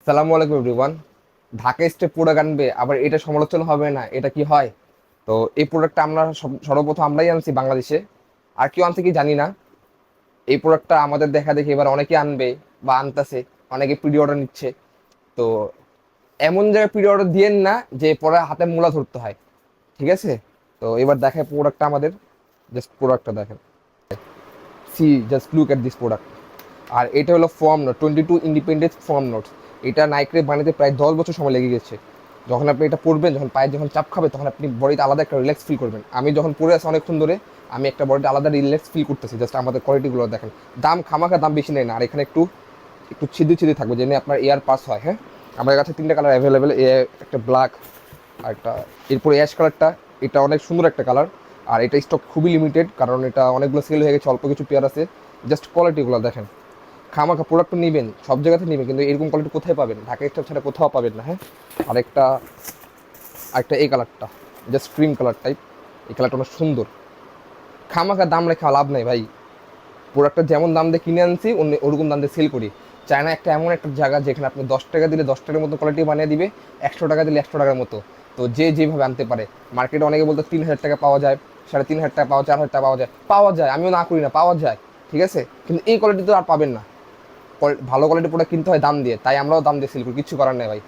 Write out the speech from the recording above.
সালামু আলাইকুম everyone. Dhaka step product আনবে আবার এটা সমালোচনা হবে না, এটা কি হয়? তো এই প্রোডাক্টটা আমরা সর্বপ্রথম আমরাই আনছি বাংলাদেশে, আর কেউ আনছে কি জানি না। এই প্রোডাক্টটা আমাদের দেখা দেখি এবার অনেকে আনবে বা আনতেছে, অনেকে প্রি অর্ডার নিচ্ছে। তো এমন জায়গায় প্রি অর্ডার দিয়েন না যে পরে হাতে মূলা ধরতে হয়, ঠিক আছে? তো এবার দেখে প্রোডাক্টটা আমাদের, জাস্ট প্রোডাক্টটা দেখেন, see just look at this product. আর এটা হলো form note, 22 independent form notes. এটা নাইক্রে বানাতে প্রায় 10 বছর সময় লেগে গেছে। যখন আপনি এটা পরবেন, যখন পায়ে যখন চাপ খাবে, তখন আপনি বডিতে আলাদা একটা রিল্যাক্স ফিল করবেন। আমি যখন পরে আছি অনেকক্ষণ ধরে, আমি একটা বডিতে আলাদা রিল্যাক্স ফিল করতেছি। জাস্ট আমাদের কোয়ালিটিগুলো দেখেন। দাম খামাখা দাম বেশি নেই না, আর এখানে একটু একটু ছিদ্র ছিদ্র থাকবে যেন আপনার এয়ার পাস হয়। হ্যাঁ, আমাদের কাছে 3টা কালার অ্যাভেলেবেল, একটা ব্ল্যাক আর একটা, এরপরে অ্যাশ কালারটা। এটা অনেক সুন্দর একটা কালার, আর এটা স্টক খুবই লিমিটেড, কারণ এটা অনেকগুলো সেল হয়ে গেছে, অল্প কিছু পেয়ার আছে। জাস্ট কোয়ালিটিগুলো দেখেন। খামাখা প্রোডাক্ট নেবেন, সব জায়গাতে নেবেন, কিন্তু এরকম কোয়ালিটি কোথায় পাবেন? ঢাকা স্টক ছাড়া কোথাও পাবেন না। হ্যাঁ, আরেকটা আরেকটা এই কালারটা, জাস্ট ক্রিম কালার টাইপ। এই কালারটা অনেক সুন্দর। খামাখা দাম রেখা লাভ নাই ভাই। প্রোডাক্টটা যেমন দাম দিয়ে কিনে আনছি অন্য ওরকম দাম দিয়ে সেল করি। চায়না একটা এমন একটা জায়গা যেখানে আপনি 10 টাকা দিলে 10 টাকার মতো কোয়ালিটি বানিয়ে দিবে, 100 টাকা দিলে 100 টাকার মতো। তো যে যেভাবে আনতে পারে। মার্কেটে অনেকে বলতে 3,000 টাকা পাওয়া যায়, 3,500 টাকা পাওয়া, 4,000 টাকা পাওয়া যায়, পাওয়া যায়, আমিও না করি না, পাওয়া যায়, ঠিক আছে। কিন্তু এই কোয়ালিটি তো আর পাবেন না। ভালো কোয়ালিটি প্রোডাক্ট কিনতে হয় দাম দিয়ে, তাই আমরাও দাম দিয়ে সেল করি, কিচ্ছু করার নেই ভাই।